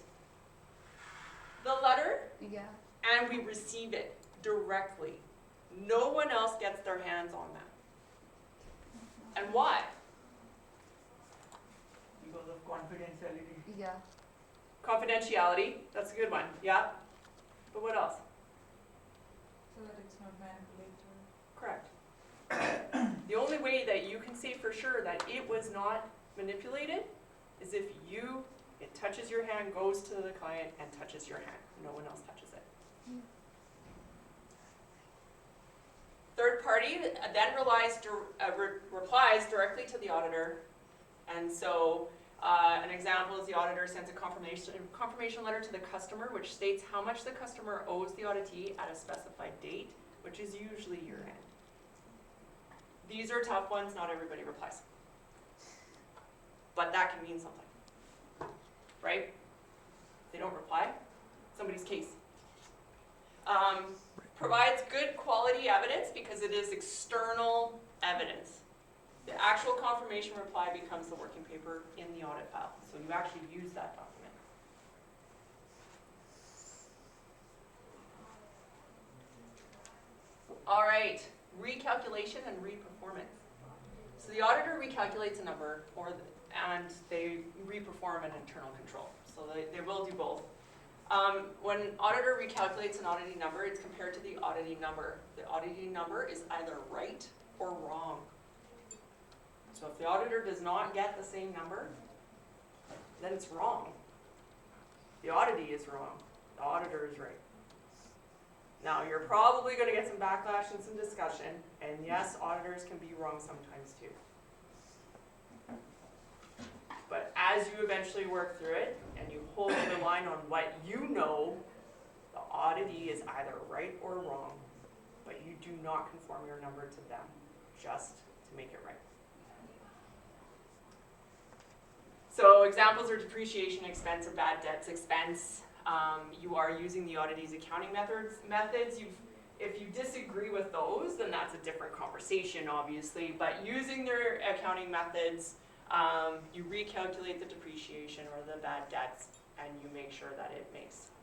the letter Yeah. and we receive it directly. No one else gets their hands on that. And why? Because of confidentiality. Yeah. Confidentiality, that's a good one, yeah. But what else? So that it's not manipulated. Correct. The only way that you can say for sure that it was not manipulated is if it touches your hand, goes to the client, and touches your hand. No one else touches it. Third party then replies directly to the auditor. And so an example is the auditor sends a confirmation letter to the customer, which states how much the customer owes the auditee at a specified date, which is usually year end. These are tough ones, not everybody replies. But that can mean something, right? They don't reply, somebody's case. Provides good quality evidence because it is external evidence. The actual confirmation reply becomes the working paper in the audit file, so you actually use that document. All right, recalculation and reperformance. So the auditor recalculates a number, and they reperform an internal control. So they will do both. When an auditor recalculates an auditing number, it's compared to the auditing number. The auditing number is either right or wrong. So if the auditor does not get the same number, then it's wrong. The auditee is wrong. The auditor is right. Now, you're probably going to get some backlash and some discussion, and yes, auditors can be wrong sometimes too. But as you eventually work through it, and you hold the line on what you know, the auditee is either right or wrong, but you do not conform your number to them, just to make it right. So examples are depreciation expense or bad debts expense. You are using the auditee's accounting methods. If you disagree with those, then that's a different conversation, obviously. But using their accounting methods, you recalculate the depreciation or the bad debts, and you make sure that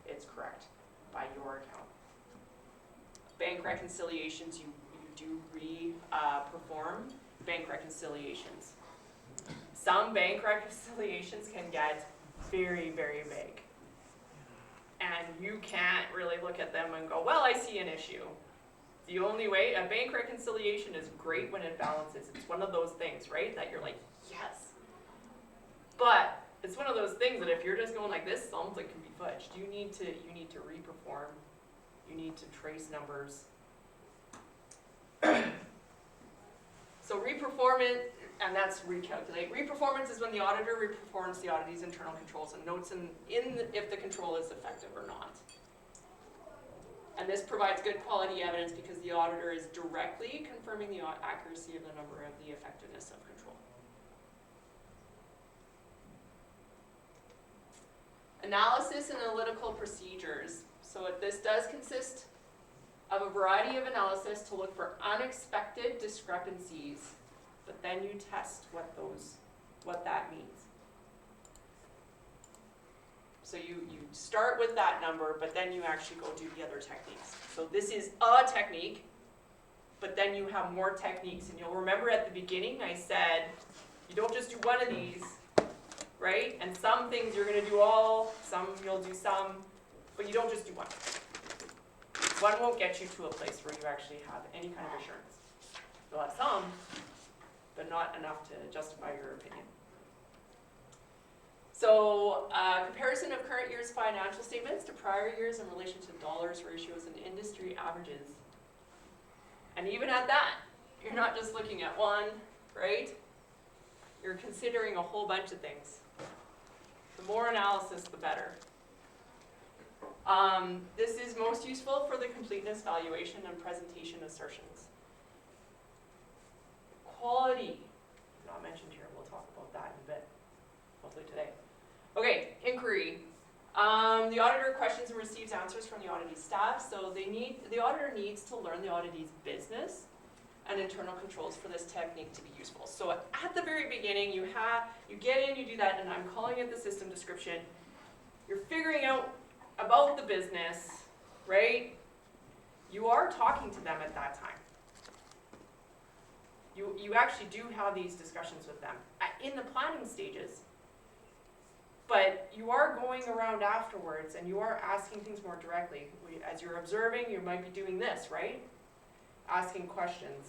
it's correct by your account. Bank reconciliations, you do perform bank reconciliations. Some bank reconciliations can get very, very vague. And you can't really look at them and go, well, I see an issue. The only way, a bank reconciliation is great when it balances. It's one of those things, right, that you're like, yes. But it's one of those things that if you're just going like this, it's almost like can be fudged. You need to reperform. You need to trace numbers. So reperformance, and that's recalculate. Reperformance is when the auditor reperforms the auditee's internal controls and notes if the control is effective or not. And this provides good quality evidence because the auditor is directly confirming the accuracy of the number of the effectiveness of control. Analysis and analytical procedures. So this does consist of a variety of analysis to look for unexpected discrepancies, but then you test what that means. So you start with that number, but then you actually go do the other techniques. So this is a technique, but then you have more techniques. And you'll remember at the beginning I said, you don't just do one of these, right? And some things you're gonna do all, some you'll do some, but you don't just do one. One won't get you to a place where you actually have any kind of assurance. You'll have some, but not enough to justify your opinion. So, comparison of current year's financial statements to prior years in relation to dollars, ratios, and industry averages. And even at that, you're not just looking at one, right? You're considering a whole bunch of things. The more analysis, the better. This is most useful for the completeness valuation and presentation assertions. Quality, not mentioned here, we'll talk about that in a bit, hopefully today. Okay, inquiry. The auditor questions and receives answers from the auditee staff, so the auditor needs to learn the auditee's business and internal controls for this technique to be useful. So at the very beginning, you get in, you do that, and I'm calling it the system description. You're figuring out about the business, right? you are talking to them at that time. You actually do have these discussions with them in the planning stages. But you are going around afterwards and you are asking things more directly. As you're observing, you might be doing this, right? Asking questions.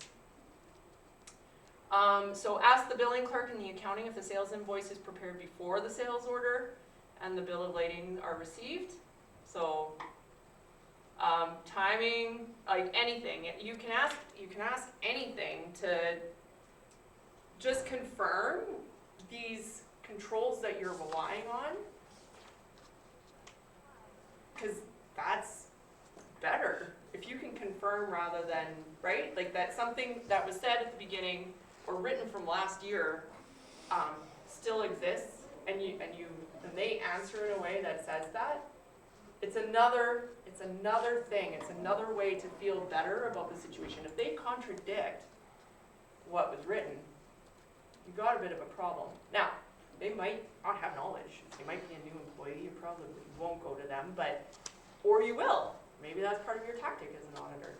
So ask the billing clerk in the accounting if the sales invoice is prepared before the sales order and the bill of lading are received. So timing, like anything, you can ask anything to just confirm these controls that you're relying on, because that's better if you can confirm rather than, right? Like that something that was said at the beginning or written from last year still exists, and they answer in a way that says that. It's another thing. It's another way to feel better about the situation. If they contradict what was written, you got a bit of a problem. Now, they might not have knowledge. They might be a new employee. You probably won't go to them, or you will. Maybe that's part of your tactic as an auditor.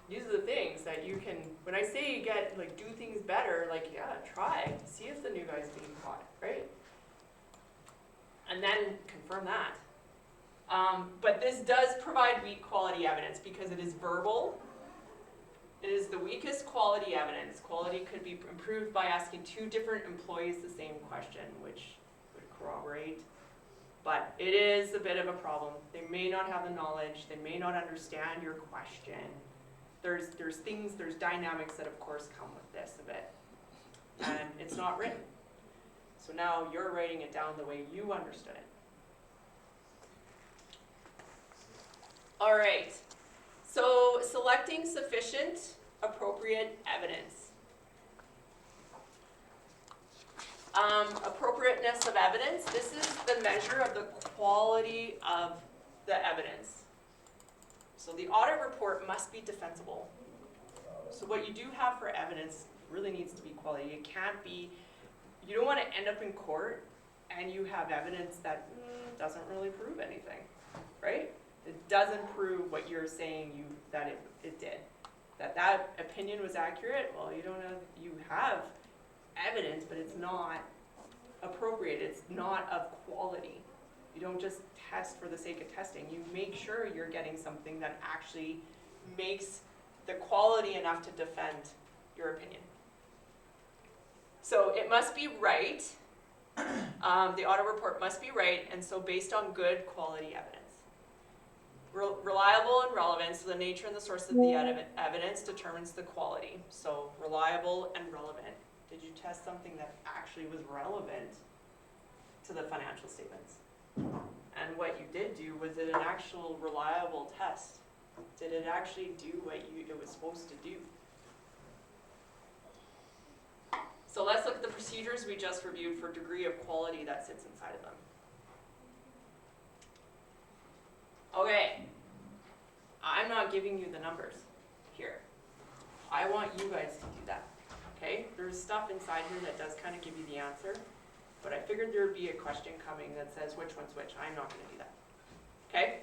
These are the things that you can, when I say you get, like, do things better, like, yeah, try. See if the new guy's being caught, right? And then confirm that. But this does provide weak quality evidence because it is verbal. It is the weakest quality evidence. Quality could be improved by asking two different employees the same question, which would corroborate. But it is a bit of a problem. They may not have the knowledge. They may not understand your question. There's things, there's dynamics that of course come with this a bit. And it's not written. So now you're writing it down the way you understood it. All right. So selecting sufficient, appropriate evidence. Appropriateness of evidence. This is the measure of the quality of the evidence. So the audit report must be defensible. So what you do have for evidence really needs to be quality. It can't be, you don't want to end up in court and you have evidence that doesn't really prove anything, right? It doesn't prove what you're saying that it did. That opinion was accurate. Well, you have evidence, but it's not appropriate. It's not of quality. You don't just test for the sake of testing. You make sure you're getting something that actually makes the quality enough to defend your opinion. So it must be right. The audit report must be right, and so based on good quality evidence. Reliable and relevant, so the nature and the source of the evidence determines the quality. So reliable and relevant. Did you test something that actually was relevant to the financial statements? And what you did do, was it an actual reliable test? Did it actually do what it was supposed to do? So let's look at the procedures we just reviewed for degree of quality that sits inside of them. Okay, I'm not giving you the numbers here. I want you guys to do that, okay? There's stuff inside here that does kind of give you the answer, but I figured there would be a question coming that says which one's which. I'm not going to do that, okay?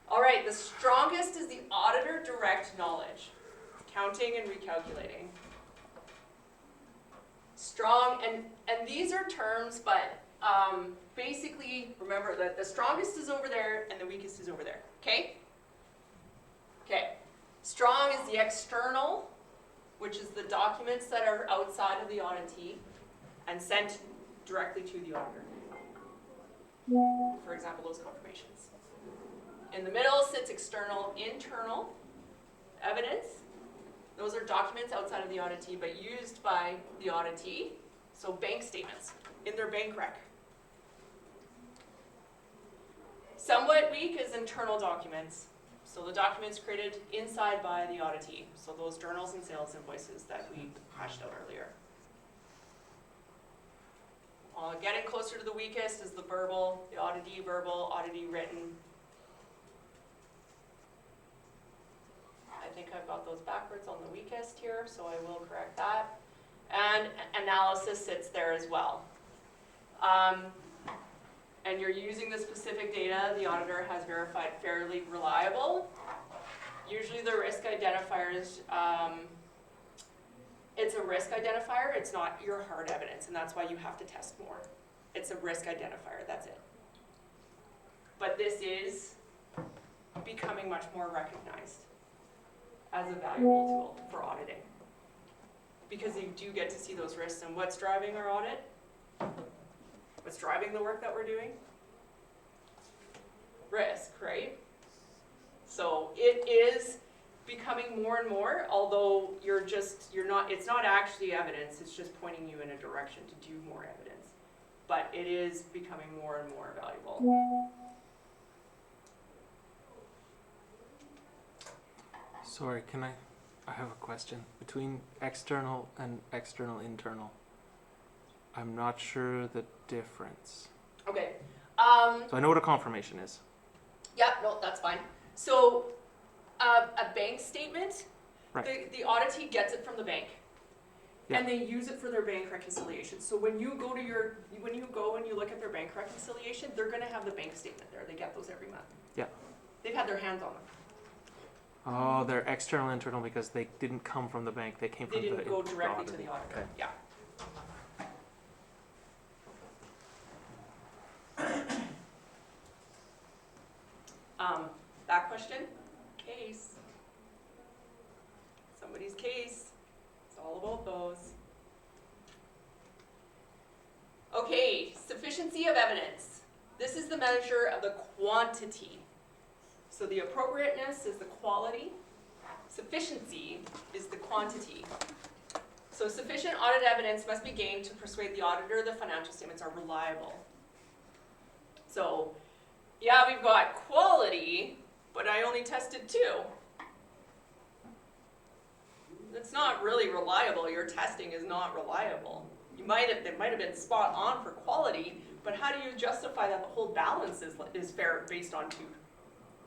All right, the strongest is the auditor direct knowledge, counting and recalculating. Strong, and these are terms, but basically, remember that the strongest is over there and the weakest is over there, okay? Okay, strong is the external, which is the documents that are outside of the auditee and sent directly to the auditor. For example, those confirmations. In the middle sits external, internal evidence. Those are documents outside of the auditee, but used by the auditee. So bank statements in their bank rec. Somewhat weak is internal documents. So the documents created inside by the auditee. So those journals and sales invoices that we hashed out earlier. Getting closer to the weakest is the verbal, the auditee verbal, auditee written. I think I've got those backwards on the weakest here, so I will correct that. And analysis sits there as well. And you're using the specific data the auditor has verified fairly reliable. Usually the risk identifiers, it's a risk identifier, it's not your hard evidence, and that's why you have to test more. It's a risk identifier, that's it. But this is becoming much more recognized as a valuable tool for auditing. Because you do get to see those risks, and what's driving our audit? What's driving the work that we're doing? Risk, right? So it is becoming more and more, although it's not actually evidence, it's just pointing you in a direction to do more evidence. But it is becoming more and more valuable. Sorry, I have a question. Between external and external internal, I'm not sure the difference. Okay. So I know what a confirmation is. Yeah, no, that's fine. So, a bank statement, Right. the auditee gets it from the bank. Yeah. And they use it for their bank reconciliation. So when you go and you look at their bank reconciliation, they're gonna have the bank statement there. They get those every month. Yeah. They've had their hands on them. Oh, they're external internal because they didn't come from the bank. They came They from the didn't go directly to auditor. the auditor. Okay. Yeah. That question, case. Somebody's case. It's all about those. Okay, sufficiency of evidence. This is the measure of the quantity. So the appropriateness is the quality. Sufficiency is the quantity. So sufficient audit evidence must be gained to persuade the auditor the financial statements are reliable. So, yeah, we've got quality, but I only tested 2. It's not really reliable. Your testing is not reliable. It might have been spot on for quality, but how do you justify that the whole balance is fair based on 2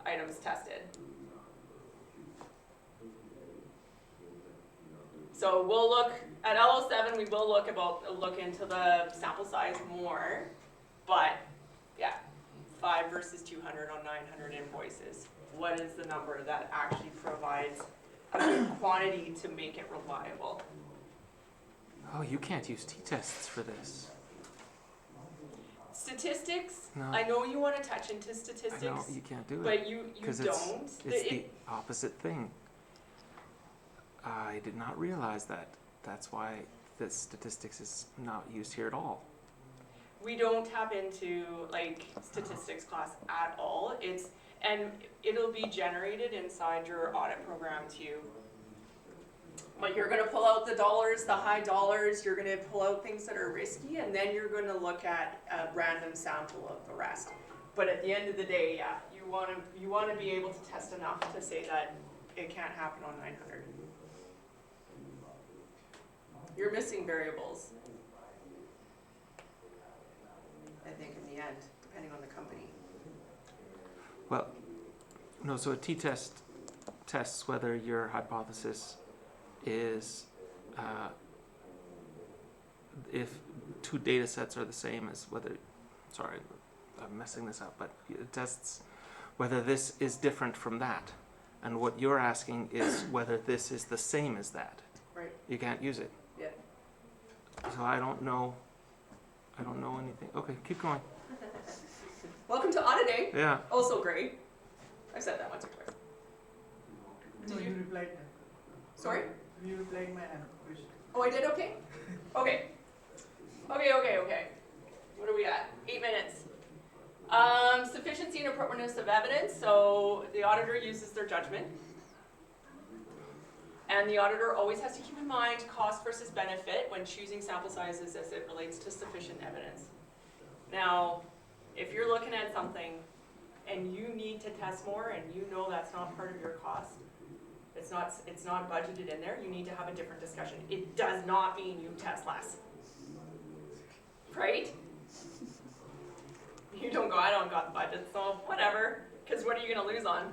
items tested? So we'll look at LO7. We will look into the sample size more, but yeah, 5 versus 200 on 900 invoices. What is the number that actually provides a good quantity to make it reliable? Oh, you can't use t-tests for this. Statistics. No. I know you want to touch into I statistics, know you can't do it but you because don't. it's the opposite thing. I did not realize that. That's why the statistics is not used here at all. We don't tap into like statistics class at all. And it'll be generated inside your audit program too. But you're gonna pull out the dollars, the high dollars, you're gonna pull out things that are risky, and then you're gonna look at a random sample of the rest. But at the end of the day, yeah, you wanna be able to test enough to say that it can't happen on 900. You're missing variables, I think, in the end, depending on the company. Well, no, so a t-test tests whether your hypothesis is if 2 data sets are the same as whether, sorry, I'm messing this up, but it tests whether this is different from that. And what you're asking is whether this is the same as that. Right. You can't use it. Yeah. So I don't know anything. Okay, keep going. Welcome to auditing. Yeah. Also great. I've said that once or twice. No, Did you you? replied that. Sorry? You replied my question. Oh, I did? Okay. Okay. What are we at? 8 minutes. Sufficiency and appropriateness of evidence. So the auditor uses their judgment. And the auditor always has to keep in mind cost versus benefit when choosing sample sizes as it relates to sufficient evidence. Now, if you're looking at something and you need to test more and you know that's not part of your cost, it's not budgeted in there, you need to have a different discussion. It does not mean you test less. Right? You don't go, I don't got the budget, so whatever. Because what are you going to lose on?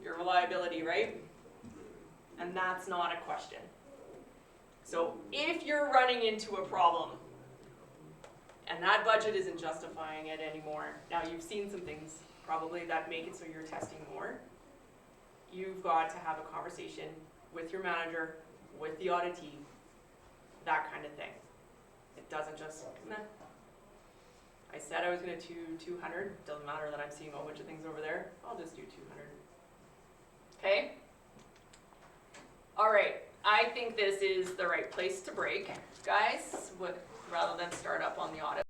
Your reliability, right? And that's not a question. So if you're running into a problem and that budget isn't justifying it anymore, now you've seen some things probably that make it so you're testing more. You've got to have a conversation with your manager, with the auditee, that kind of thing. It doesn't just, meh. I said I was gonna do 200, doesn't matter that I'm seeing a whole bunch of things over there, I'll just do 200. Okay? All right, I think this is the right place to break, guys, rather than start up on the audit.